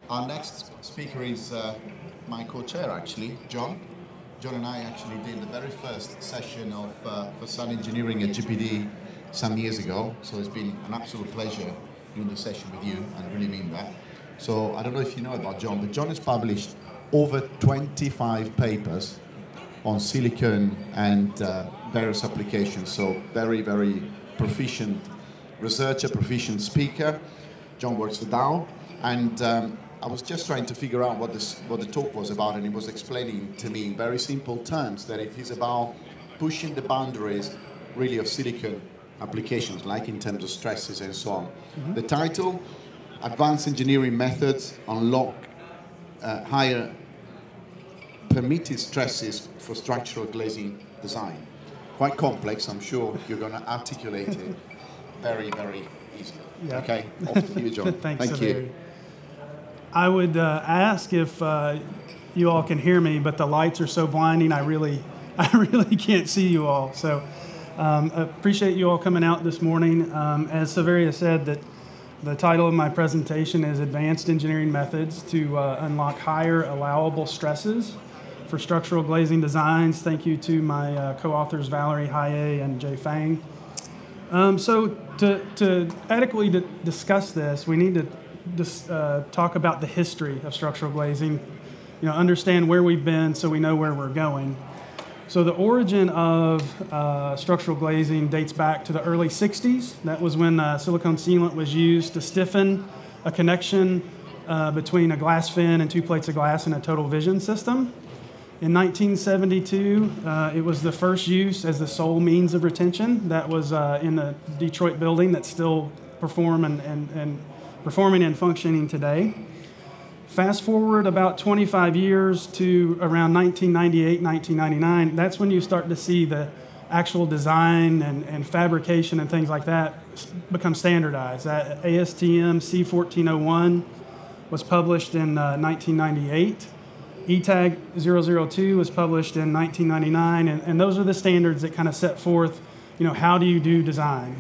Our next speaker is my co-chair, actually, Jon. Jon and I actually did the very first session of facade engineering at GPD some years ago, so it's been an absolute pleasure doing the session with you, and I really mean that. So I don't know if you know about Jon, but Jon has published over 25 papers on silicone and various applications, so very, very proficient researcher, proficient speaker. Jon works for Dow, and I was just trying to figure out what the talk was about, and he was explaining to me in very simple terms that it is about pushing the boundaries really of silicone applications, like in terms of stresses and so on. Mm-hmm. The title, Advanced Engineering Methods Unlock Higher Permitted Stresses for Structural Glazing Design. Quite complex, I'm sure you're going to articulate it very, very easily. Yeah. Okay, off to you, Jon. Thank you. I would ask if you all can hear me, but the lights are so blinding, I really can't see you all. So appreciate you all coming out this morning. As Severia said, that the title of my presentation is Advanced Engineering Methods to Unlock Higher Allowable Stresses for Structural Glazing Designs. Thank you to my co-authors Valerie Haye and Jay Fang. So to adequately discuss this, we need to talk about the history of structural glazing, understand where we've been so we know where we're going. So the origin of structural glazing dates back to the early 60s. That was when silicone sealant was used to stiffen a connection between a glass fin and two plates of glass in a total vision system. In 1972, it was the first use as the sole means of retention. That was in the Detroit building that's still performing and functioning today. Fast forward about 25 years to around 1998, 1999, that's when you start to see the actual design and fabrication and things like that become standardized. That ASTM C1401 was published in 1998. ETAG002 was published in 1999, and those are the standards that kind of set forth, how do you do design?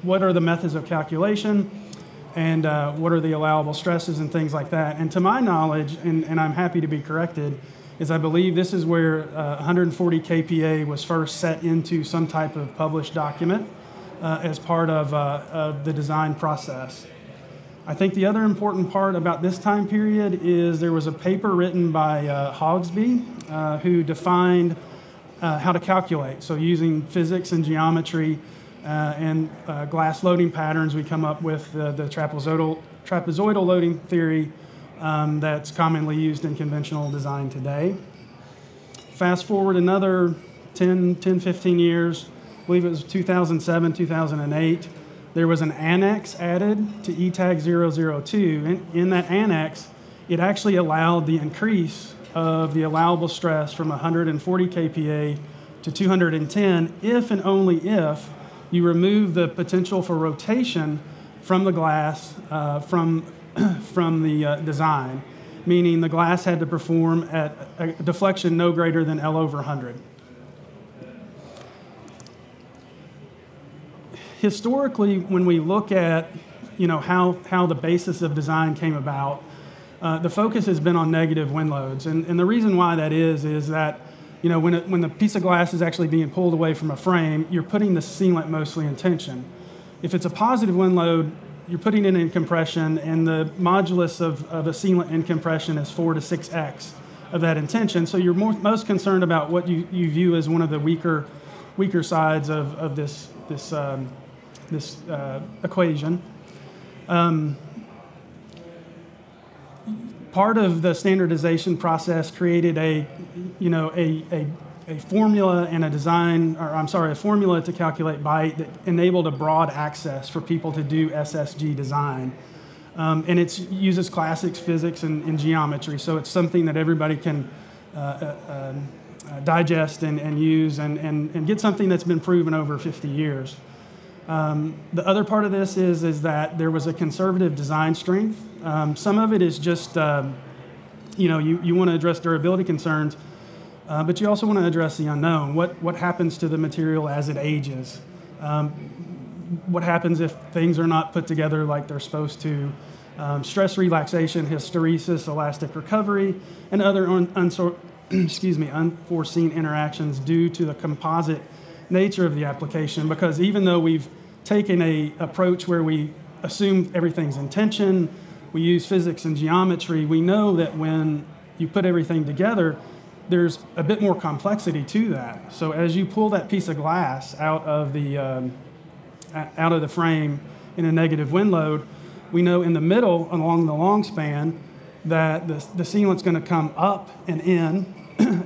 What are the methods of calculation? And what are the allowable stresses and things like that. And to my knowledge, and I'm happy to be corrected, is I believe this is where 140 kPa was first set into some type of published document as part of the design process. I think the other important part about this time period is there was a paper written by Haugsbee who defined how to calculate. So using physics and geometry and glass loading patterns, we come up with the trapezoidal loading theory that's commonly used in conventional design today. Fast forward another 15 years, I believe it was 2007, 2008, there was an annex added to ETAG002. And in that annex, it actually allowed the increase of the allowable stress from 140 kPa to 210 if and only if you remove the potential for rotation from the glass from the design, meaning the glass had to perform at a deflection no greater than L over 100. Historically, when we look at how the basis of design came about, the focus has been on negative wind loads, and the reason why that is that when the piece of glass is actually being pulled away from a frame, you're putting the sealant mostly in tension. If it's a positive wind load, you're putting it in compression, and the modulus of a sealant in compression is 4 to 6x of that in tension. So you're most concerned about what you view as one of the weaker sides of this equation. Part of the standardization process created a formula and a formula to calculate bite that enabled a broad access for people to do SSG design. And it uses classics, physics, and geometry, so it's something that everybody can digest and use and get something that's been proven over 50 years. The other part of this is that there was a conservative design strength. Some of it is just, you want to address durability concerns, but you also want to address the unknown. What happens to the material as it ages? What happens if things are not put together like they're supposed to? stress relaxation, hysteresis, elastic recovery, and other unforeseen interactions due to the composite nature of the application. Because even though we've taken an approach where we assume everything's in tension, we use physics and geometry, we know that when you put everything together, there's a bit more complexity to that. So as you pull that piece of glass out of the frame in a negative wind load, we know in the middle, along the long span, that the sealant's going to come up and in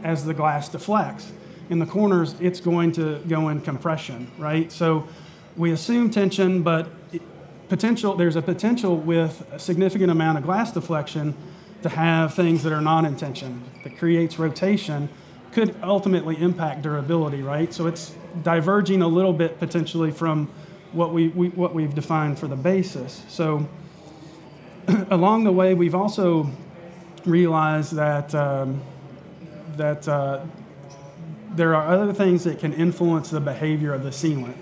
as the glass deflects. In the corners, it's going to go in compression, right? So we assume tension, but there's a potential with a significant amount of glass deflection to have things that are not in tension, that creates rotation, could ultimately impact durability, right? So it's diverging a little bit potentially from what we've defined for the basis. So along the way, we've also realized that there are other things that can influence the behavior of the sealant.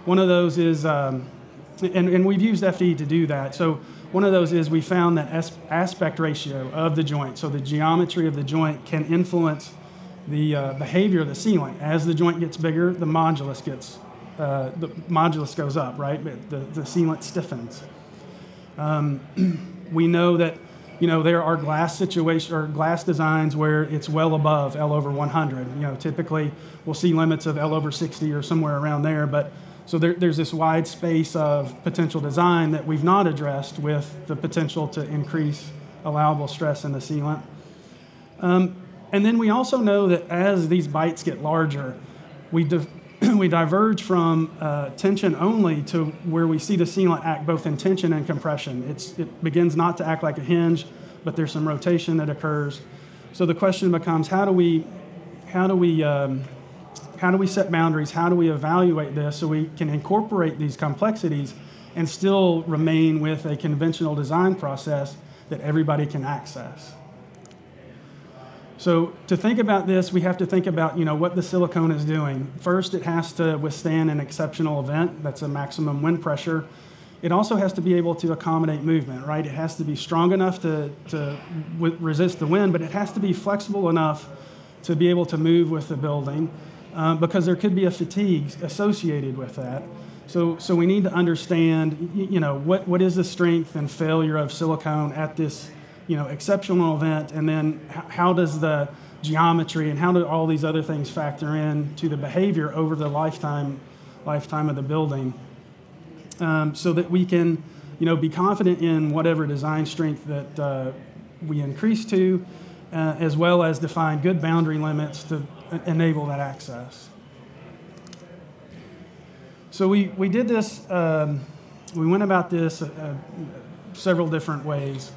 One of those is, and we've used FDE to do that. So one of those is we found that aspect ratio of the joint. So the geometry of the joint can influence the behavior of the sealant. As the joint gets bigger, the modulus goes up, right? The sealant stiffens. We know that there are glass situations or glass designs where it's well above L over 100. Typically we'll see limits of L over 60 or somewhere around there, but so there's this wide space of potential design that we've not addressed with the potential to increase allowable stress in the sealant. And then we also know that as these bites get larger, we diverge from tension only to where we see the sealant act both in tension and compression. It begins not to act like a hinge, but there's some rotation that occurs. So the question becomes, how do we set boundaries? How do we evaluate this so we can incorporate these complexities and still remain with a conventional design process that everybody can access? So to think about this, we have to think about what the silicone is doing. First, it has to withstand an exceptional event. That's a maximum wind pressure. It also has to be able to accommodate movement, right? It has to be strong enough to resist the wind, but it has to be flexible enough to be able to move with the building. Because there could be a fatigue associated with that. So we need to understand, what is the strength and failure of silicone at this, exceptional event, and then how does the geometry and how do all these other things factor in to the behavior over the lifetime of the building, so that we can, be confident in whatever design strength that we increase to, as well as define good boundary limits to enable that access. So we did this, we went about this several different ways.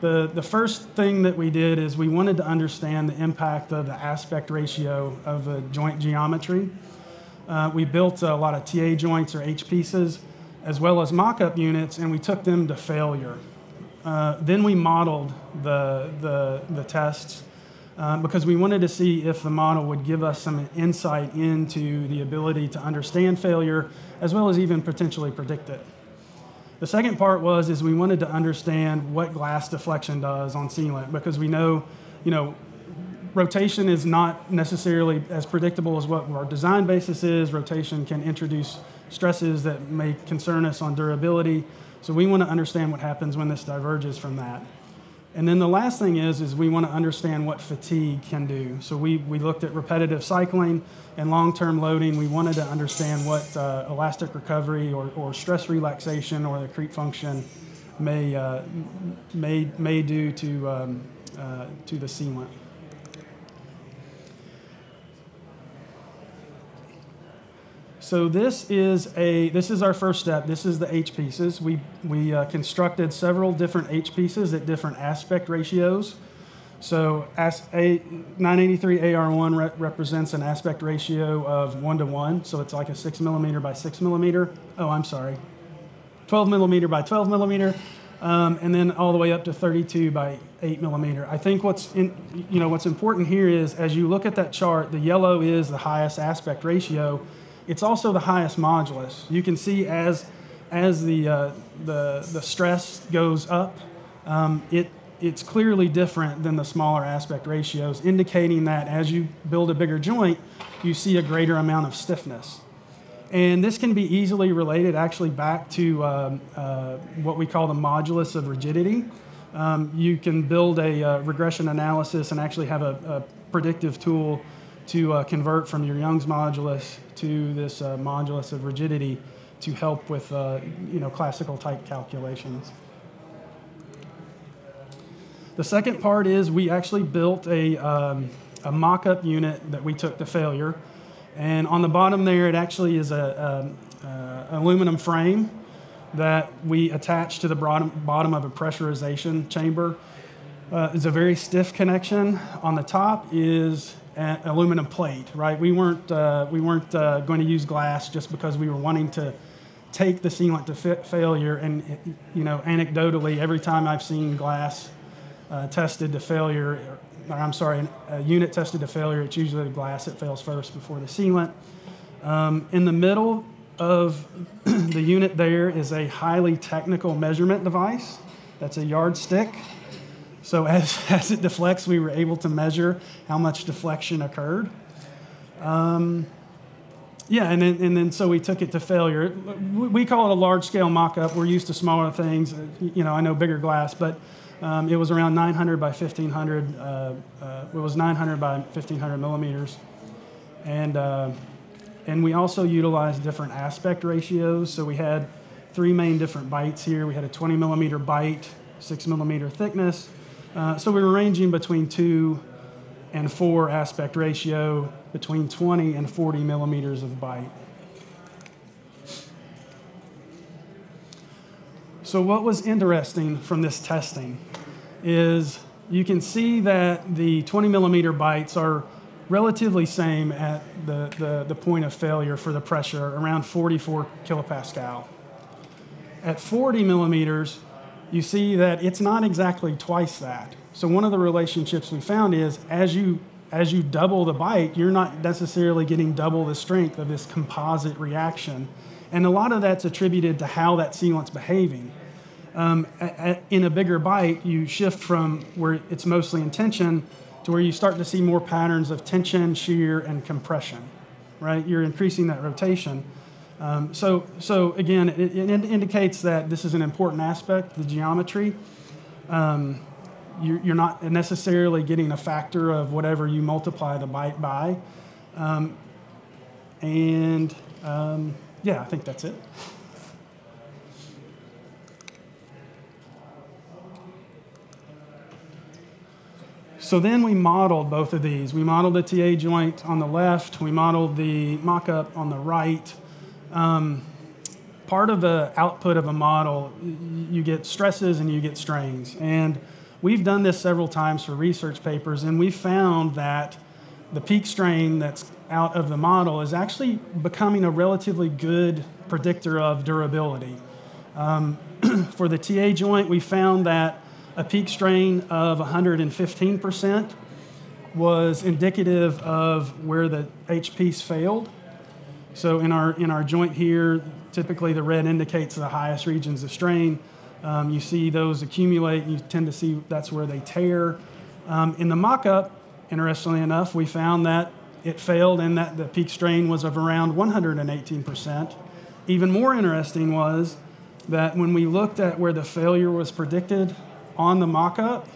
The first thing that we did is we wanted to understand the impact of the aspect ratio of the joint geometry. We built a lot of TA joints or H pieces, as well as mock-up units, and we took them to failure. Then we modeled the tests because we wanted to see if the model would give us some insight into the ability to understand failure, as well as even potentially predict it. The second part is we wanted to understand what glass deflection does on sealant, because we know, rotation is not necessarily as predictable as what our design basis is. Rotation can introduce stresses that may concern us on durability. So we want to understand what happens when this diverges from that. And then the last thing is we want to understand what fatigue can do. So we looked at repetitive cycling and long-term loading. We wanted to understand what elastic recovery or stress relaxation or the creep function may do to the sealant. So this is our first step. This is the H pieces. We constructed several different H pieces at different aspect ratios. So 983 AR1 represents an aspect ratio of 1:1. So it's like a 6 millimeter by 6 millimeter. Oh, I'm sorry. 12 millimeter by 12 millimeter. And then all the way up to 32 by 8 millimeter. I think what's important here is, as you look at that chart, the yellow is the highest aspect ratio. It's also the highest modulus. You can see as as the stress goes up, it's clearly different than the smaller aspect ratios, indicating that as you build a bigger joint, you see a greater amount of stiffness. And this can be easily related actually back to what we call the modulus of rigidity. You can build a regression analysis and actually have a predictive tool to convert from your Young's modulus to this modulus of rigidity to help with classical type calculations. The second part is we actually built a mock-up unit that we took to failure. And on the bottom there, it actually is a aluminum frame that we attach to the bottom of a pressurization chamber. It's a very stiff connection. On the top is an aluminum plate, right? We weren't going to use glass just because we were wanting to take the sealant to failure. And anecdotally, every time I've seen glass tested to failure, a unit tested to failure, it's usually the glass that fails first before the sealant. In the middle of the unit there is a highly technical measurement device. That's a yardstick. So as it deflects, we were able to measure how much deflection occurred. And then so we took it to failure. We call it a large-scale mock-up. We're used to smaller things. I know bigger glass, but it was around 900 by 1500. It was 900 by 1500 millimeters, and we also utilized different aspect ratios. So we had three main different bites here. We had a 20 millimeter bite, 6 millimeter thickness. So we were ranging between 2 and 4 aspect ratio, between 20 and 40 millimeters of bite. So what was interesting from this testing is you can see that the 20 millimeter bites are relatively same at the point of failure for the pressure, around 44 kilopascal. At 40 millimeters, you see that it's not exactly twice that. So one of the relationships we found is as you double the bite, you're not necessarily getting double the strength of this composite reaction. And a lot of that's attributed to how that sealant's behaving. In a bigger bite, you shift from where it's mostly in tension to where you start to see more patterns of tension, shear, and compression, right? You're increasing that rotation. So again, it indicates that this is an important aspect, the geometry. You're not necessarily getting a factor of whatever you multiply the bite by. I think that's it. So then we modeled both of these. We modeled the TA joint on the left. We modeled the mock-up on the right. Part of the output of a model, you get stresses and you get strains. And we've done this several times for research papers, and we found that the peak strain that's out of the model is actually becoming a relatively good predictor of durability. For the TA joint, we found that a peak strain of 115% was indicative of where the H-piece failed. So in our joint here, typically the red indicates the highest regions of strain. You see those accumulate, and you tend to see that's where they tear. In the mock-up, interestingly enough, we found that it failed and that the peak strain was of around 118%. Even more interesting was that when we looked at where the failure was predicted on the mock-up,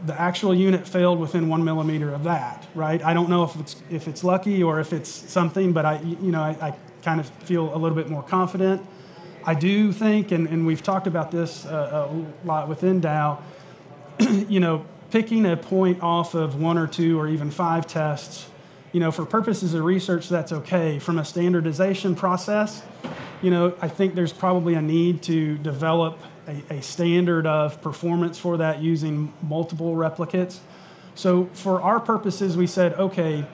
the actual unit failed within 1 millimeter of that, right? I don't know if it's lucky or if it's something, but I kind of feel a little bit more confident. I do think, and we've talked about this a lot within Dow, picking a point off of 1 or 2 or even 5 tests, for purposes of research, that's okay. From a standardization process, I think there's probably a need to develop a standard of performance for that using multiple replicates. So for our purposes, we said, okay,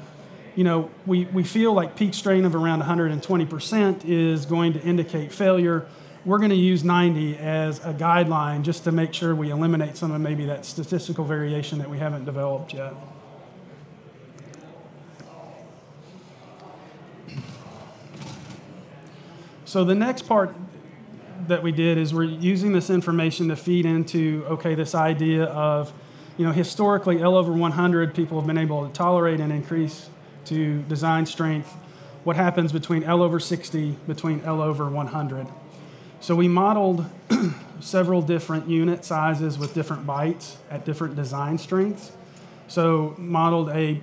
we feel like peak strain of around 120% is going to indicate failure. We're going to use 90 as a guideline just to make sure we eliminate some of maybe that statistical variation that we haven't developed yet. So the next part that we did is we're using this information to feed into, okay, this idea of, historically L over 100, people have been able to tolerate an increase to design strength. What happens between L over 60, between L over 100? So we modeled several different unit sizes with different bites at different design strengths. So modeled a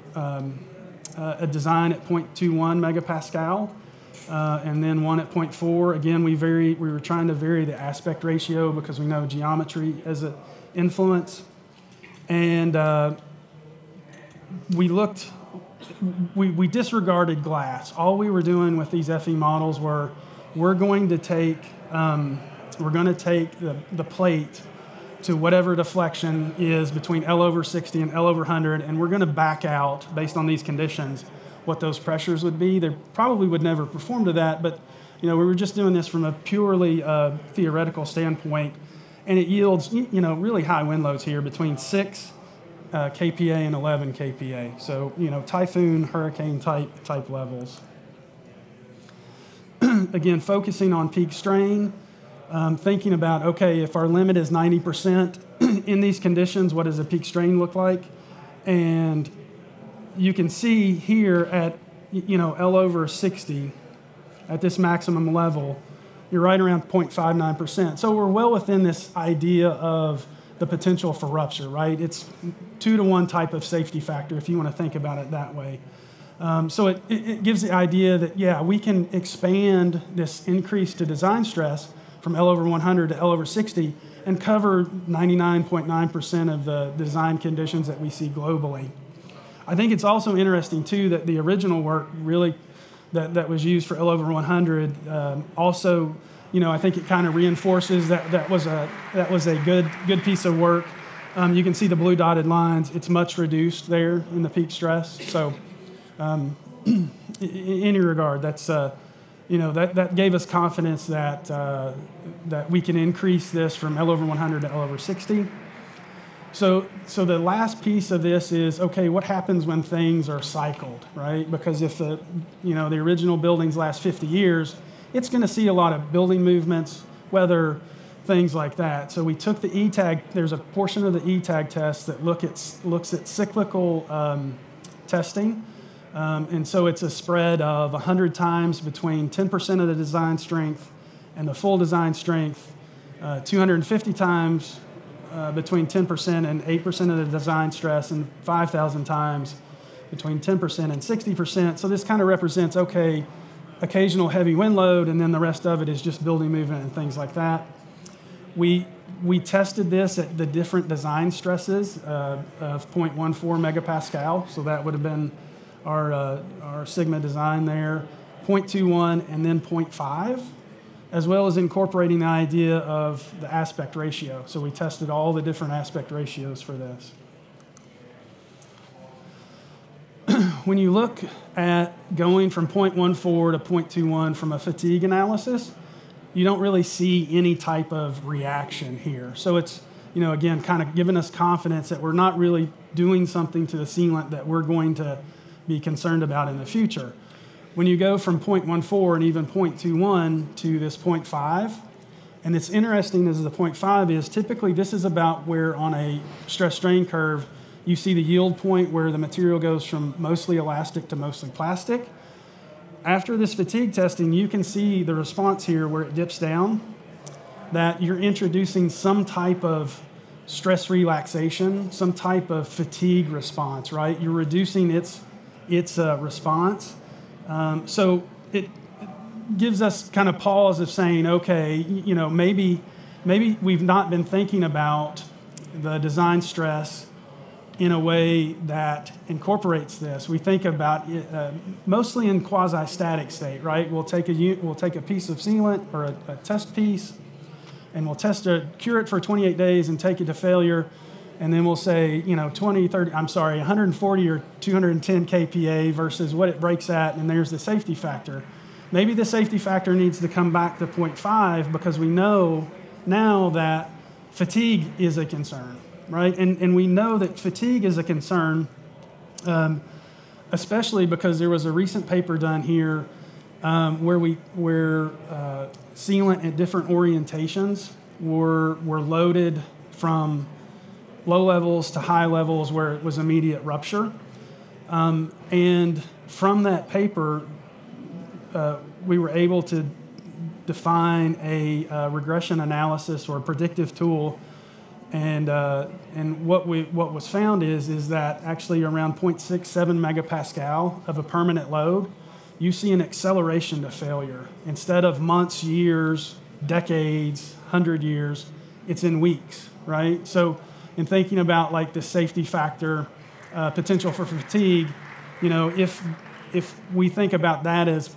design at 0.21 megapascal, and then one at 0.4. Again, we were trying to vary the aspect ratio because we know geometry as an influence. And we disregarded glass. All we were doing with these FE models were we're going to take the plate to whatever deflection is between L over 60 and L over 100, and we're going to back out, based on these conditions, what those pressures would be. They probably would never perform to that, but we were just doing this from a purely theoretical standpoint, and it yields really high wind loads here between 6 kPa and 11 kPa. So typhoon, hurricane type levels. Again, focusing on peak strain. Thinking about, okay, if our limit is 90% in these conditions, what does a peak strain look like? And you can see here at, L over 60, at this maximum level, you're right around 0.59%. So we're well within this idea of the potential for rupture, right? It's 2-to-1 type of safety factor, if you want to think about it that way. So it gives the idea that, yeah, we can expand this increase to design stress from L over 100 to L over 60 and cover 99.9% of the design conditions that we see globally. I think it's also interesting, too, that the original work really that was used for L over 100 also, I think it kind of reinforces that was a good piece of work. You can see the blue dotted lines. It's much reduced there in the peak stress. So in any regard, that's that gave us confidence that we can increase this from L over 100 to L over 60. So the last piece of this is, okay, what happens when things are cycled, right? Because if the original buildings last 50 years, it's going to see a lot of building movements, weather, things like that. So we took the ETAG. There's a portion of the ETAG test that looks at cyclical testing. And so it's a spread of 100 times between 10% of the design strength and the full design strength, 250 times between 10% and 8% of the design stress, and 5,000 times between 10% and 60%. So this kind of represents, okay, occasional heavy wind load, and then the rest of it is just building movement and things like that. We tested this at the different design stresses of 0.14 megapascal, so that would have been our Sigma design there, 0.21 and then 0.5, as well as incorporating the idea of the aspect ratio. So we tested all the different aspect ratios for this. When you look at going from 0.14 to 0.21 from a fatigue analysis, you don't really see any type of reaction here. So it's, again, kind of giving us confidence that we're not really doing something to the sealant that we're going to be concerned about in the future. When you go from 0.14 and even 0.21 to this 0.5, and it's interesting as the 0.5 is, typically this is about where on a stress strain curve, you see the yield point where the material goes from mostly elastic to mostly plastic. After this fatigue testing, you can see the response here where it dips down, that you're introducing some type of stress relaxation, some type of fatigue response, right? You're reducing its response. So it gives us kind of pause of saying, okay, maybe we've not been thinking about the design stress in a way that incorporates this. We think about it mostly in quasi-static state, right? We'll take a piece of sealant or a test piece, and we'll cure it for 28 days and take it to failure. And then we'll say, 140 or 210 kPa versus what it breaks at, and there's the safety factor. Maybe the safety factor needs to come back to 0.5 because we know now that fatigue is a concern, right? And we know that fatigue is a concern, especially because there was a recent paper done here where sealant at different orientations were loaded from low levels to high levels where it was immediate rupture. And from that paper, we were able to define a regression analysis or a predictive tool. And what was found is that actually around 0.67 megapascal of a permanent load, you see an acceleration to failure. Instead of months, years, decades, 100 years, it's in weeks, right? So in thinking about like the safety factor, potential for fatigue, if we think about that as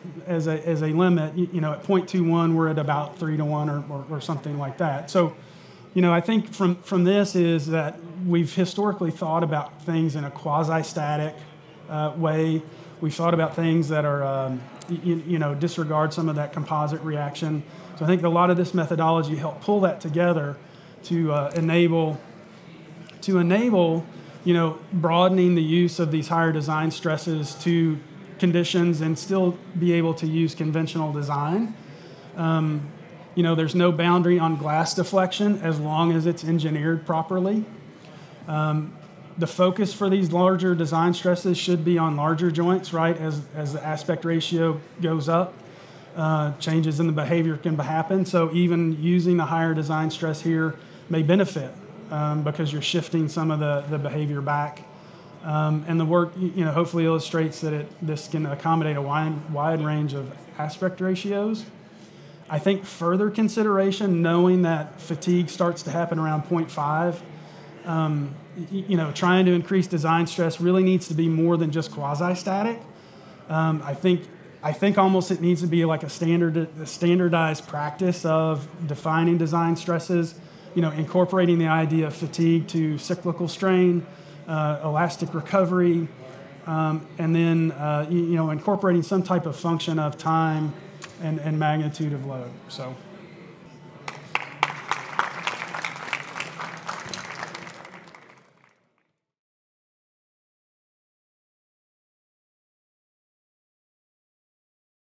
a limit, at 0.21 we're at about 3 to 1 or something like that. So, I think from this is that we've historically thought about things in a quasi-static way. We've thought about things that are, disregard some of that composite reaction. So I think a lot of this methodology helped pull that together to enable broadening the use of these higher design stresses to conditions and still be able to use conventional design. There's no boundary on glass deflection as long as it's engineered properly. The focus for these larger design stresses should be on larger joints, right? As the aspect ratio goes up, changes in the behavior can happen. So even using the higher design stress here may benefit because you're shifting some of the behavior back. And the work, hopefully illustrates that this can accommodate a wide range of aspect ratios. I think further consideration, knowing that fatigue starts to happen around 0.5, trying to increase design stress really needs to be more than just quasi-static. I think almost it needs to be like a standardized practice of defining design stresses, incorporating the idea of fatigue to cyclical strain, elastic recovery, and then incorporating some type of function of time and magnitude of load. So.